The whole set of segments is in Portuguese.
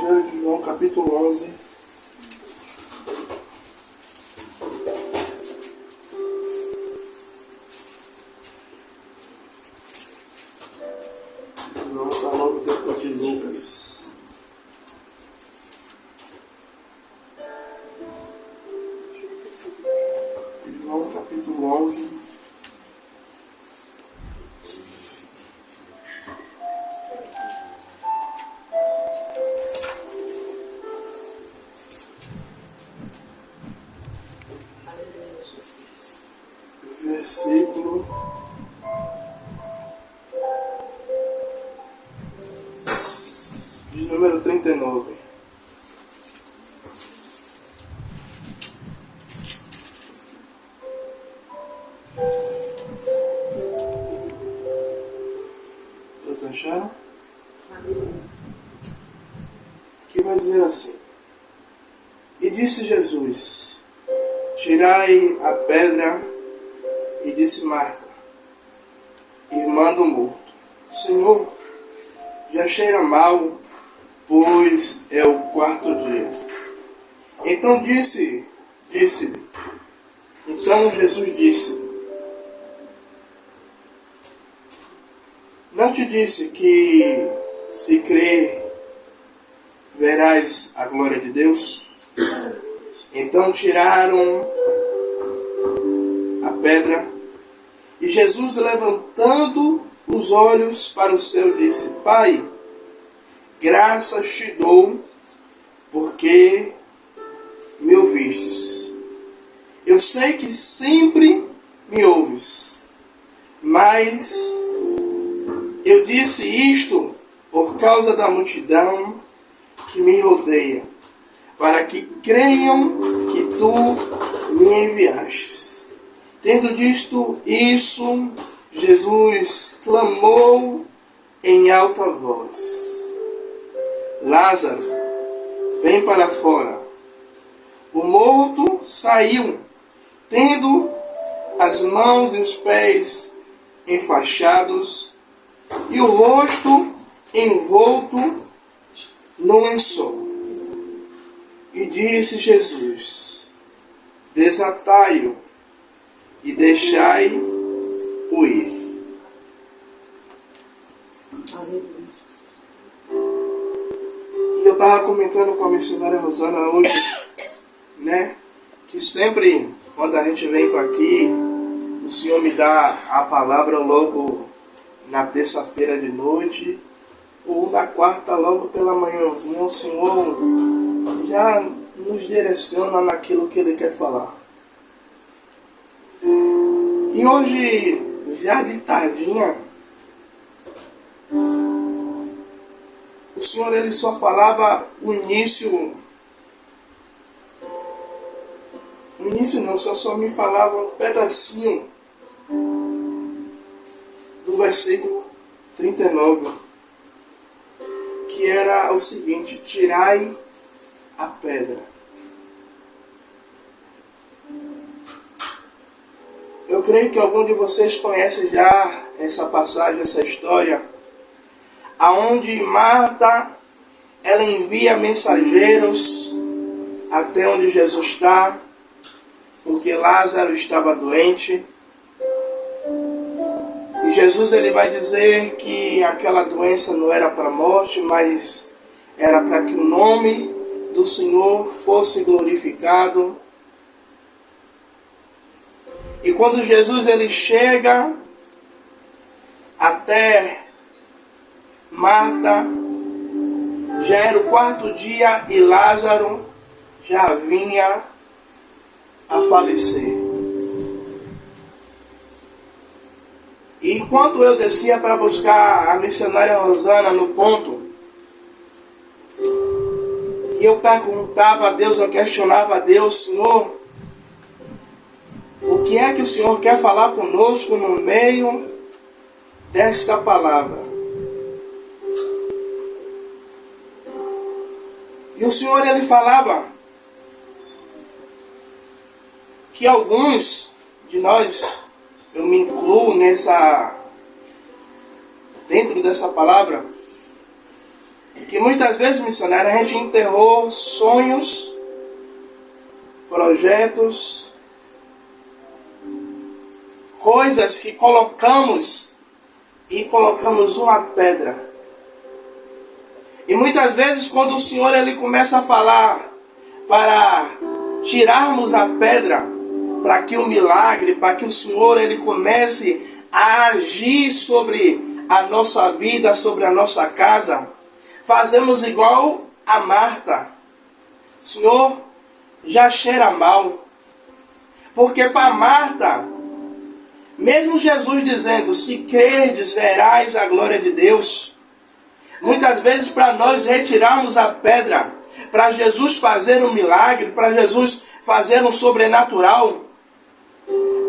Evangelho de João, capítulo 11. João está logo depois de Lucas. João, capítulo 11. Versículo de número 39. Todos acharam? Aqui vai dizer assim: E disse Jesus: Tirai a pedra. E disse Marta, irmã do morto: Senhor, já cheira mal, pois é o 4º dia. Então Então Jesus disse: Não te disse que, se crer, verás a glória de Deus? Então tiraram a pedra. E Jesus, levantando os olhos para o céu, disse: Pai, graças te dou, porque me ouvistes. Eu sei que sempre me ouves, mas eu disse isto por causa da multidão que me rodeia, para que creiam que tu me enviastes. Tendo dito isso, Jesus clamou em alta voz: Lázaro, vem para fora. O morto saiu, tendo as mãos e os pés enfaixados e o rosto envolto no lençol. E disse Jesus: Desatai-o e deixai-o ir. E eu estava comentando com a missionária Rosana hoje, né, que sempre quando a gente vem para aqui, o Senhor me dá a palavra logo na terça-feira de noite, ou na quarta logo pela manhãzinha. O Senhor já nos direciona naquilo que Ele quer falar. E hoje, já de tardinha, o Senhor ele só falava o início. O início não, só me falava um pedacinho do versículo 39, que era o seguinte: tirai a pedra. Eu creio que algum de vocês conhece já essa passagem, essa história, aonde Marta, ela envia mensageiros até onde Jesus está, porque Lázaro estava doente. E Jesus ele vai dizer que aquela doença não era para a morte, mas era para que o nome do Senhor fosse glorificado. E quando Jesus ele chega até Marta, já era o 4º dia e Lázaro já vinha a falecer. E enquanto eu descia para buscar a missionária Rosana no ponto, E eu perguntava a Deus, eu questionava a Deus: Senhor, o que é que o Senhor quer falar conosco no meio desta palavra? E o Senhor, ele falava que alguns de nós, eu me incluo dentro dessa palavra, que muitas vezes, missionário, a gente enterrou sonhos, projetos, coisas que colocamos uma pedra. E muitas vezes, quando o Senhor ele começa a falar para tirarmos a pedra, para que o milagre, para que o Senhor ele comece a agir sobre a nossa vida, sobre a nossa casa, fazemos igual a Marta. Senhor, já cheira mal. Porque para Marta, mesmo Jesus dizendo: se crerdes, verás a glória de Deus. Muitas vezes, para nós retirarmos a pedra, para Jesus fazer um milagre, para Jesus fazer um sobrenatural,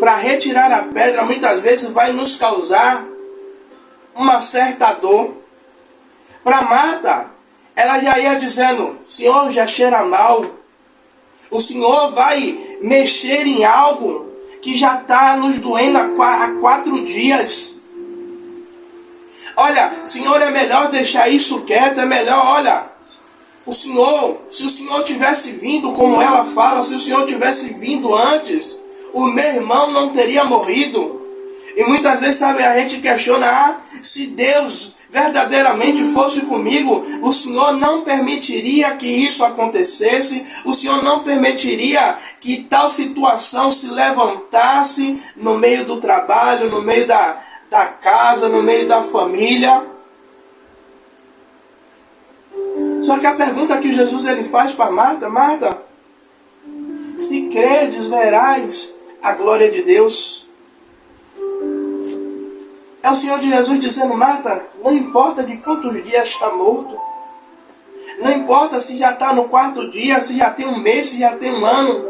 para retirar a pedra, muitas vezes vai nos causar uma certa dor. Para Marta, ela já ia dizendo: Senhor, já cheira mal. O Senhor vai mexer em algo que já está nos doendo há 4 dias. Olha, Senhor, é melhor deixar isso quieto, é melhor, olha, se o Senhor tivesse vindo como ela fala, se o Senhor tivesse vindo antes, o meu irmão não teria morrido. E muitas vezes, sabe, a gente questiona: se Deus verdadeiramente fosse comigo, o Senhor não permitiria que isso acontecesse, o Senhor não permitiria que tal situação se levantasse no meio do trabalho, no meio da casa, no meio da família. Só que a pergunta que Jesus ele faz para Marta: Marta, se credes, verás a glória de Deus. É o Senhor de Jesus dizendo: Marta, não importa de quantos dias está morto. Não importa se já está no 4º dia, se já tem um mês, se já tem um ano.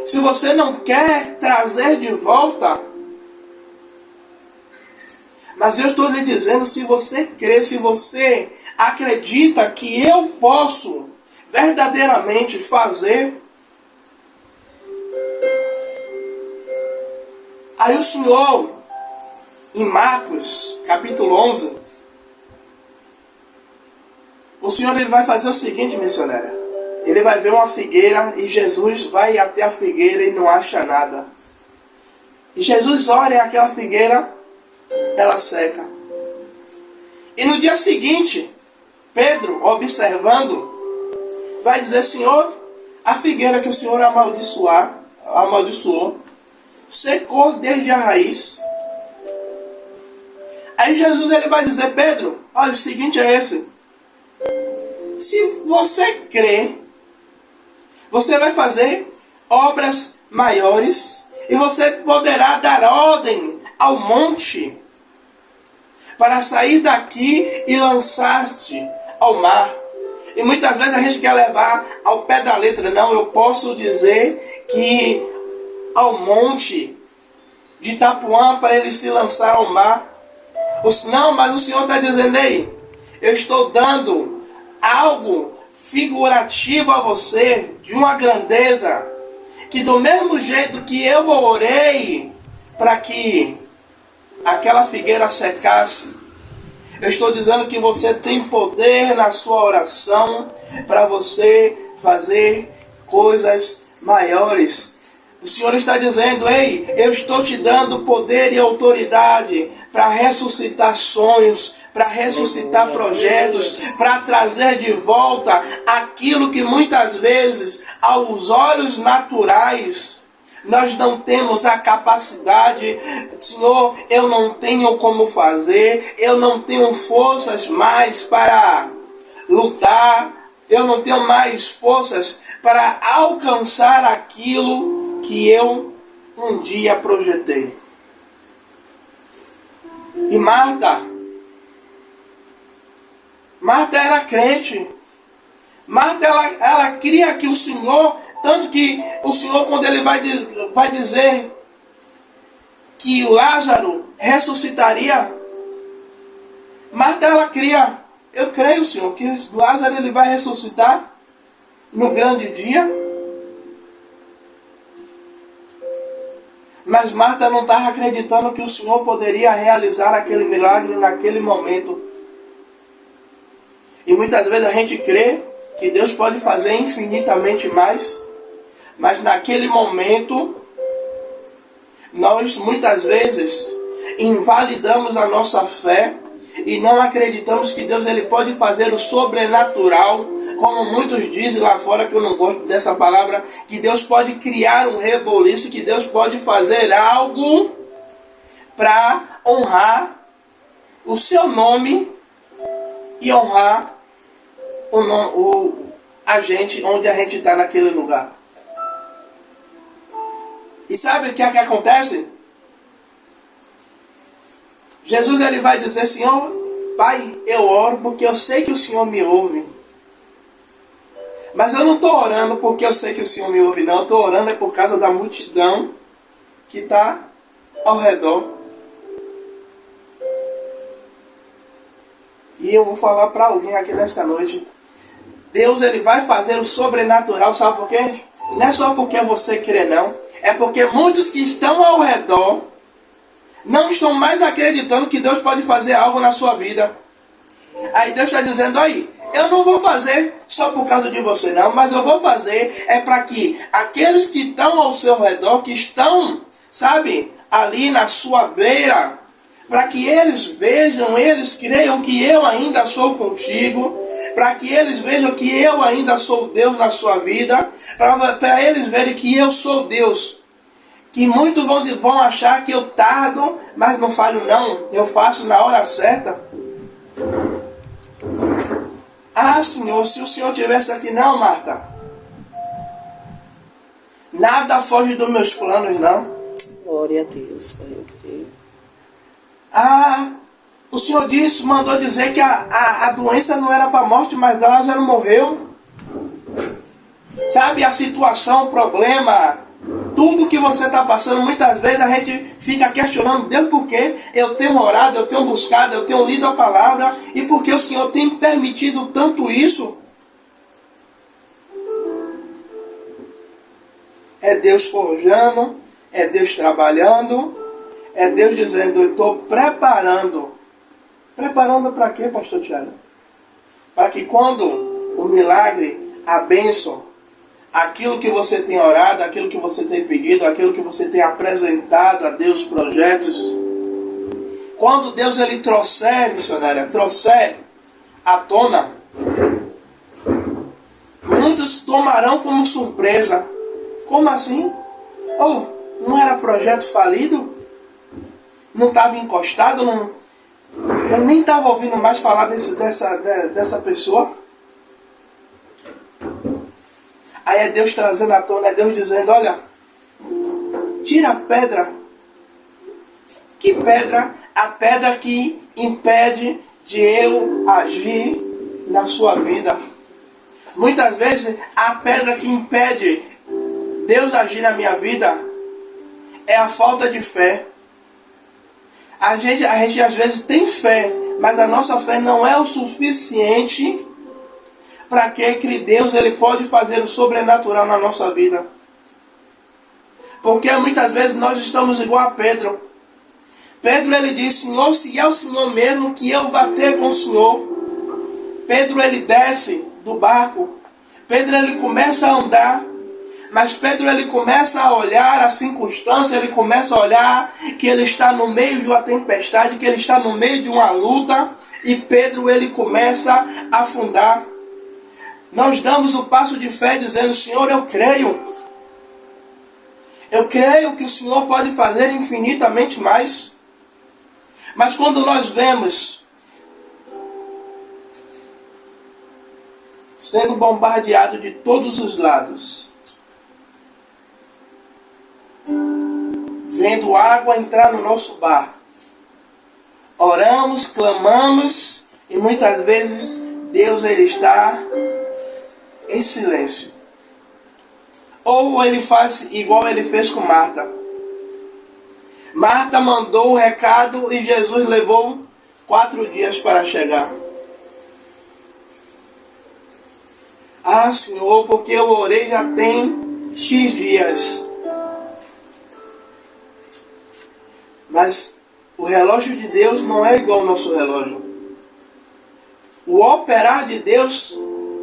Se você não quer trazer de volta, mas eu estou lhe dizendo, se você crê, se você acredita que eu posso verdadeiramente fazer. Aí o Senhor, em Marcos, capítulo 11, o Senhor ele vai fazer o seguinte, missionária. Ele vai ver uma figueira e Jesus vai até a figueira e não acha nada. E Jesus olha aquela figueira, ela seca. E no dia seguinte, Pedro, observando, vai dizer: Senhor, a figueira que o Senhor amaldiçoou, secou desde a raiz. Aí Jesus ele vai dizer: Pedro, olha, o seguinte é esse. Se você crê, você vai fazer obras maiores e você poderá dar ordem ao monte para sair daqui e lançar-se ao mar. E muitas vezes a gente quer levar ao pé da letra. Não, eu posso dizer que ao monte de Itapuã para ele se lançar ao mar. Não, mas o Senhor está dizendo aí, eu estou dando algo figurativo a você, de uma grandeza, que do mesmo jeito que eu orei para que aquela figueira secasse, eu estou dizendo que você tem poder na sua oração para você fazer coisas maiores. O Senhor está dizendo: ei, eu estou te dando poder e autoridade para ressuscitar sonhos, para ressuscitar projetos, para trazer de volta aquilo que muitas vezes, aos olhos naturais, nós não temos a capacidade. Senhor, eu não tenho como fazer, eu não tenho forças mais para lutar, eu não tenho mais forças para alcançar aquilo que eu um dia projetei. E Marta Marta era crente. Marta, ela cria que o Senhor, tanto que o Senhor, quando ele vai dizer que Lázaro ressuscitaria, Marta, ela cria, eu creio, Senhor, que Lázaro ele vai ressuscitar no grande dia. Mas Marta não estava acreditando que o Senhor poderia realizar aquele milagre naquele momento. E muitas vezes a gente crê que Deus pode fazer infinitamente mais, mas naquele momento, nós muitas vezes invalidamos a nossa fé e não acreditamos que Deus ele pode fazer o sobrenatural, como muitos dizem lá fora, que eu não gosto dessa palavra, que Deus pode criar um reboliço, que Deus pode fazer algo para honrar o seu nome e honrar a gente, onde a gente está naquele lugar. E sabe o que é que acontece? Jesus ele vai dizer, Senhor, Pai, eu oro porque eu sei que o Senhor me ouve. Mas eu não estou orando porque eu sei que o Senhor me ouve, não. Eu estou orando é por causa da multidão que está ao redor. E eu vou falar para alguém aqui nesta noite. Deus ele vai fazer o sobrenatural, sabe por quê? Não é só porque você crê, não. É porque muitos que estão ao redor não estão mais acreditando que Deus pode fazer algo na sua vida. Aí Deus está dizendo, aí, eu não vou fazer só por causa de você, não. Mas eu vou fazer é para que aqueles que estão ao seu redor, que estão, sabe, ali na sua beira, para que eles vejam, eles creiam que eu ainda sou contigo, para que eles vejam que eu ainda sou Deus na sua vida, para eles verem que eu sou Deus. Que muitos vão achar que eu tardo, mas não falho não, eu faço na hora certa. Ah, Senhor, se o Senhor estivesse aqui, não, Marta. Nada foge dos meus planos, não. Glória a Deus, Pai, eu creio. Ah, o Senhor mandou dizer que a doença não era para a morte, mas Lázaro morreu. Sabe, a situação, o problema, tudo que você está passando, muitas vezes a gente fica questionando Deus por quê? Eu tenho orado, eu tenho buscado, eu tenho lido a palavra, e por que o Senhor tem permitido tanto isso? É Deus forjando, é Deus trabalhando, é Deus dizendo, eu estou preparando. Preparando para quê, pastor Tiago? Para que quando o milagre, a bênção, aquilo que você tem orado, aquilo que você tem pedido, aquilo que você tem apresentado a Deus, projetos, quando Deus ele trouxer, missionária, trouxer à tona, muitos tomarão como surpresa. Como assim? Oh, não era projeto falido? Não estava encostado? Eu nem estava ouvindo mais falar dessa pessoa. Aí é Deus trazendo à tona, é Deus dizendo, olha, tira a pedra. Que pedra? A pedra que impede de eu agir na sua vida. Muitas vezes a pedra que impede Deus agir na minha vida é a falta de fé. A gente às vezes tem fé, mas a nossa fé não é o suficiente para que Deus ele pode fazer o sobrenatural na nossa vida. Porque muitas vezes nós estamos igual a Pedro. Pedro ele disse, Senhor, se é o Senhor mesmo que eu vá ter com o Senhor. Pedro ele desce do barco. Pedro ele começa a andar. Mas Pedro ele começa a olhar a circunstância, ele começa a olhar que ele está no meio de uma tempestade, que ele está no meio de uma luta, e Pedro ele começa a afundar. Nós damos o passo de fé dizendo, Senhor, eu creio. Eu creio que o Senhor pode fazer infinitamente mais. Mas quando nós vemos sendo bombardeado de todos os lados, vendo água entrar no nosso barco, oramos, clamamos e muitas vezes Deus ele está em silêncio. Ou ele faz igual ele fez com Marta. Marta mandou o recado e Jesus levou 4 dias para chegar. Ah, Senhor, porque eu orei já tem X dias. Mas o relógio de Deus não é igual ao nosso relógio. O operar de Deus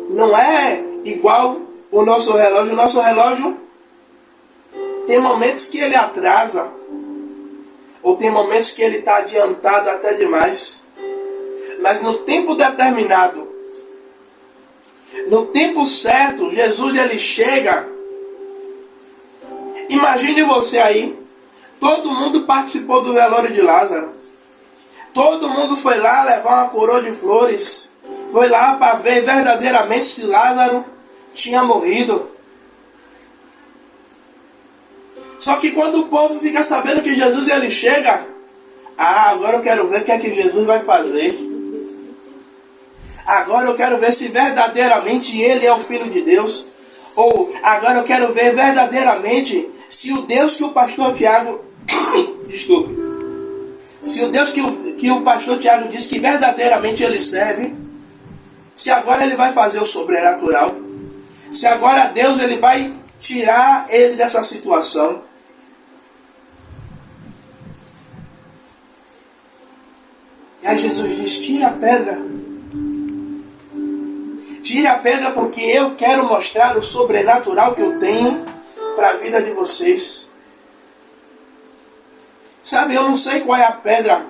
não é igual ao nosso relógio. O nosso relógio tem momentos que ele atrasa. Ou tem momentos que ele está adiantado até demais. Mas no tempo determinado, no tempo certo, Jesus ele chega. Imagine você aí. Todo mundo participou do velório de Lázaro. Todo mundo foi lá levar uma coroa de flores. Foi lá para ver verdadeiramente se Lázaro tinha morrido. Só que quando o povo fica sabendo que Jesus ele chega, agora eu quero ver o que é que Jesus vai fazer. Agora eu quero ver se verdadeiramente ele é o Filho de Deus. Ou agora eu quero ver verdadeiramente se o Deus que o pastor Tiago desculpe. Se o Deus que o pastor Tiago disse que verdadeiramente ele serve, se agora ele vai fazer o sobrenatural, se agora Deus ele vai tirar ele dessa situação. E aí Jesus diz, tira a pedra. Tira a pedra porque eu quero mostrar o sobrenatural que eu tenho para a vida de vocês. Sabe, eu não sei qual é a pedra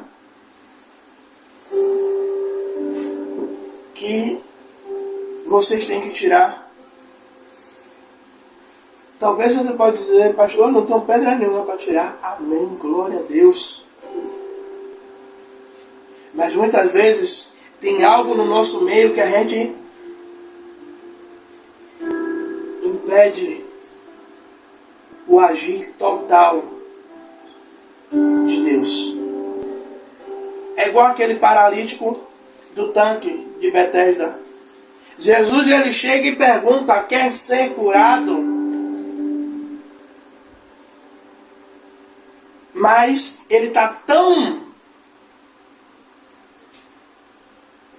que vocês têm que tirar. Talvez você pode dizer, pastor, eu não tenho pedra nenhuma para tirar. Amém, glória a Deus. Mas muitas vezes tem algo no nosso meio que a gente impede o agir total de Deus. É igual aquele paralítico do tanque de Betesda. Jesus ele chega e pergunta, quer ser curado? Mas ele está tão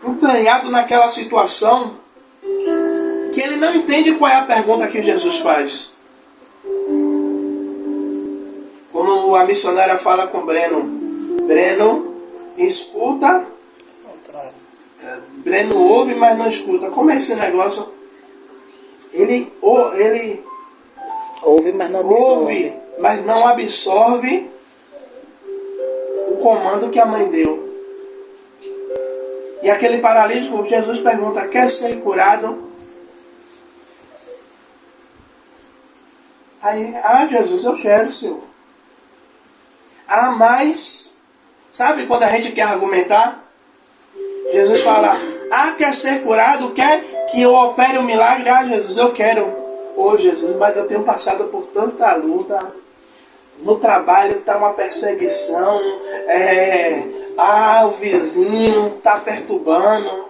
entranhado naquela situação que ele não entende qual é a pergunta que Jesus faz. Como a missionária fala com Breno. Breno escuta. Breno ouve, mas não escuta. Como é esse negócio? Ele ouve, mas não absorve. Ouve, mas não absorve o comando que a mãe deu. E aquele paralítico, Jesus pergunta, quer ser curado? Aí, Jesus, eu quero, Senhor. Mas, sabe quando a gente quer argumentar? Jesus fala, quer ser curado? Quer que eu opere um milagre? Jesus, eu quero. Jesus, mas eu tenho passado por tanta luta. No trabalho está uma perseguição. O vizinho está perturbando.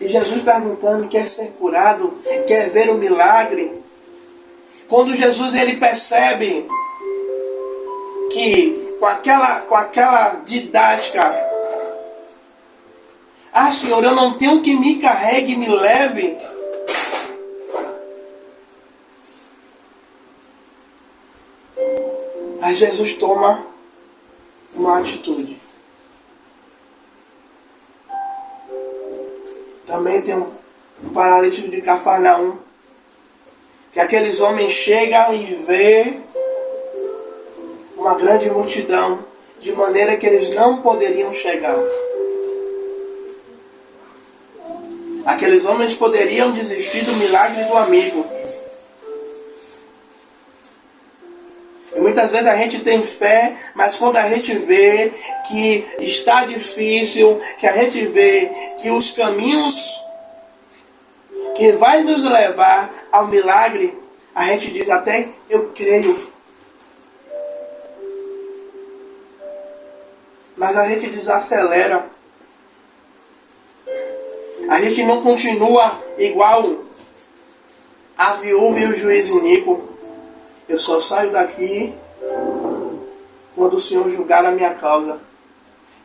E Jesus perguntando, quer ser curado? Quer ver o milagre? Quando Jesus ele percebe que com aquela didática, Senhor, eu não tenho que me carregue e me leve. Aí Jesus toma uma atitude. Também tem um paralítico de Cafarnaum, que aqueles homens chegam e vê uma grande multidão, de maneira que eles não poderiam chegar. Aqueles homens poderiam desistir do milagre do amigo. E muitas vezes a gente tem fé, mas quando a gente vê que está difícil, que a gente vê que os caminhos que vai nos levar ao milagre, a gente diz até, eu creio. Mas a gente desacelera. A gente não continua igual a viúva e o juiz iníquo. Eu só saio daqui quando o Senhor julgar a minha causa.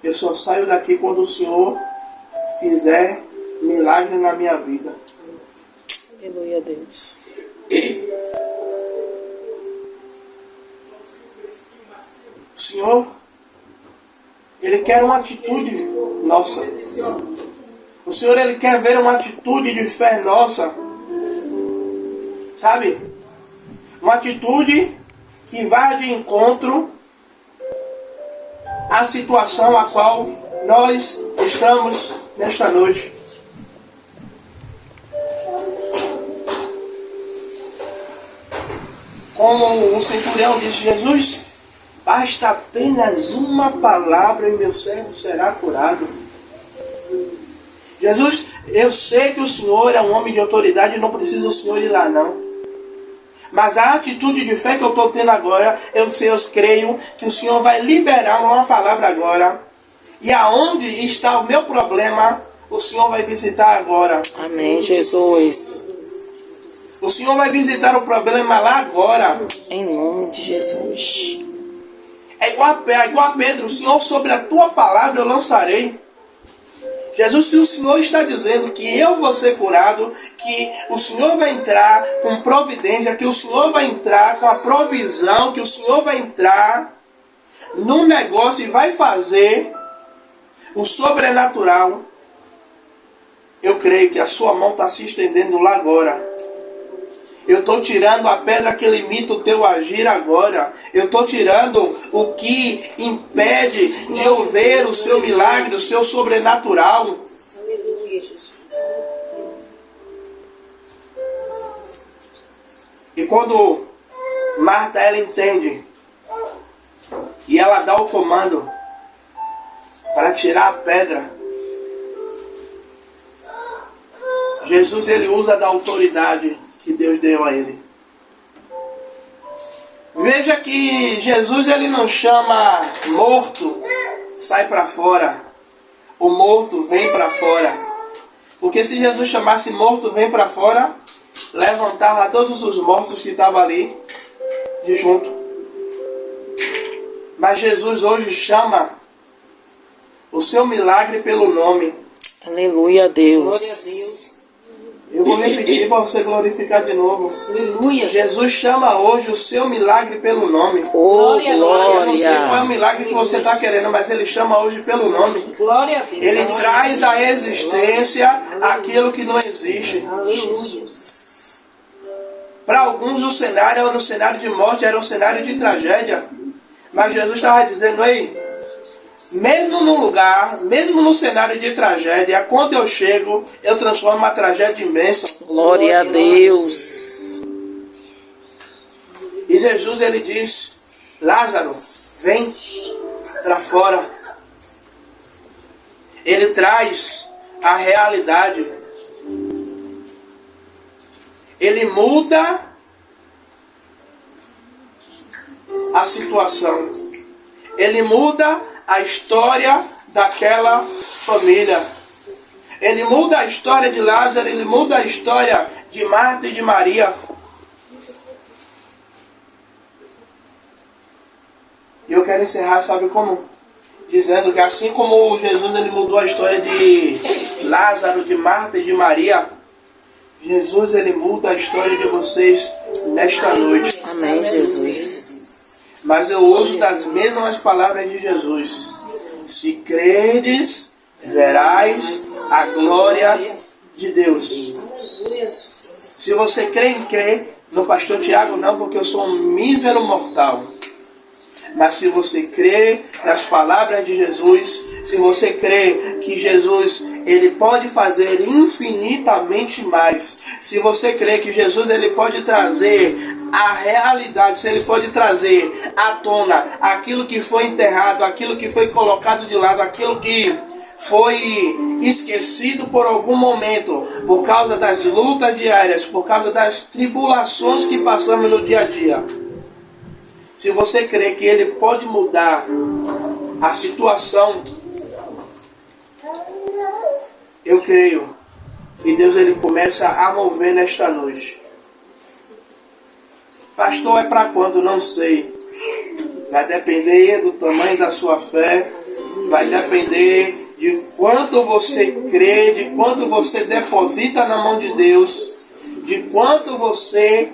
Eu só saio daqui quando o Senhor fizer milagre na minha vida. Aleluia a Deus. O Senhor, Ele quer uma atitude nossa. O Senhor, Ele quer ver uma atitude de fé nossa. Sabe? Uma atitude que vá de encontro à situação a qual nós estamos nesta noite. Como o centurião disse, Jesus, basta apenas uma palavra e meu servo será curado. Jesus, eu sei que o Senhor é um homem de autoridade e não precisa o Senhor ir lá não. Mas a atitude de fé que eu estou tendo agora, eu creio que o Senhor vai liberar uma palavra agora. E aonde está o meu problema, o Senhor vai visitar agora. Amém, Jesus. O Senhor vai visitar o problema lá agora. Em nome de Jesus. É igual a Pedro, o Senhor, sobre a tua palavra eu lançarei. Jesus, se o Senhor está dizendo que eu vou ser curado, que o Senhor vai entrar com providência, que o Senhor vai entrar com a provisão, que o Senhor vai entrar num negócio e vai fazer o sobrenatural, eu creio que a sua mão está se estendendo lá agora. Eu estou tirando a pedra que limita o teu agir agora. Eu estou tirando o que impede de eu ver o seu milagre, o seu sobrenatural. Aleluia, Jesus. E quando Marta, ela entende e ela dá o comando para tirar a pedra, Jesus, ele usa da autoridade que Deus deu a ele. Veja que Jesus, ele não chama morto, sai para fora. O morto vem para fora. Porque se Jesus chamasse morto, vem para fora, levantava todos os mortos que estavam ali de junto. Mas Jesus hoje chama o seu milagre pelo nome. Aleluia a Deus. Glória a Deus. Eu vou repetir para você glorificar de novo. Aleluia. Jesus chama hoje o seu milagre pelo nome. Oh, Glória, Eu não sei qual é glória. o milagre que você está querendo, mas ele chama hoje pelo nome. Glória a Deus. Ele traz à existência aquilo que não existe. Aleluia. Para alguns o cenário era um cenário de morte, era um cenário de tragédia. Mas Jesus estava dizendo, ei, mesmo no lugar, mesmo no cenário de tragédia, quando eu chego, eu transformo a tragédia em bênção. Glória a Deus. E Jesus, ele diz, Lázaro, vem para fora. Ele traz a realidade. Ele muda a situação. Ele muda a história daquela família. Ele muda a história de Lázaro, ele muda a história de Marta e de Maria. E eu quero encerrar, sabe como? Dizendo que assim como Jesus, ele mudou a história de Lázaro, de Marta e de Maria, Jesus, ele muda a história de vocês nesta noite. Amém, Jesus. Mas eu uso das mesmas palavras de Jesus. Se credes, verás a glória de Deus. Se você crê em quê? No pastor Tiago não, porque eu sou um mísero mortal. Mas se você crê nas palavras de Jesus, se você crê que Jesus, ele pode fazer infinitamente mais, se você crê que Jesus, ele pode trazer a realidade, se ele pode trazer à tona aquilo que foi enterrado, aquilo que foi colocado de lado, aquilo que foi esquecido por algum momento, por causa das lutas diárias, por causa das tribulações que passamos no dia a dia. Se você crê que ele pode mudar a situação, eu creio que Deus ele começa a mover nesta noite. Pastor, é para quando? Não sei. Vai depender do tamanho da sua fé, vai depender de quanto você crê, de quanto você deposita na mão de Deus, de quanto você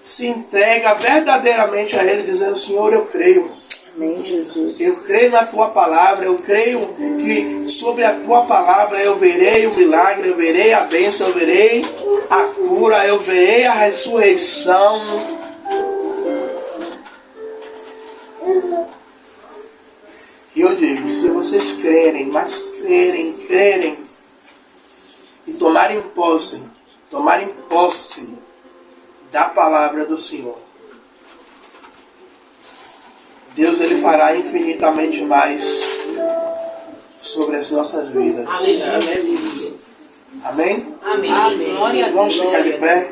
se entrega verdadeiramente a Ele, dizendo: Senhor, eu creio. Amém, Jesus. Eu creio na Tua palavra, eu creio que sobre a Tua palavra eu verei o milagre, eu verei a bênção, eu verei a cura, eu verei a ressurreição. E eu digo, se vocês crerem, mas crerem e tomarem posse da palavra do Senhor, Deus ele fará infinitamente mais sobre as nossas vidas. Aleluia. Amém? Amém. Glória a Deus. Vamos ficar de pé.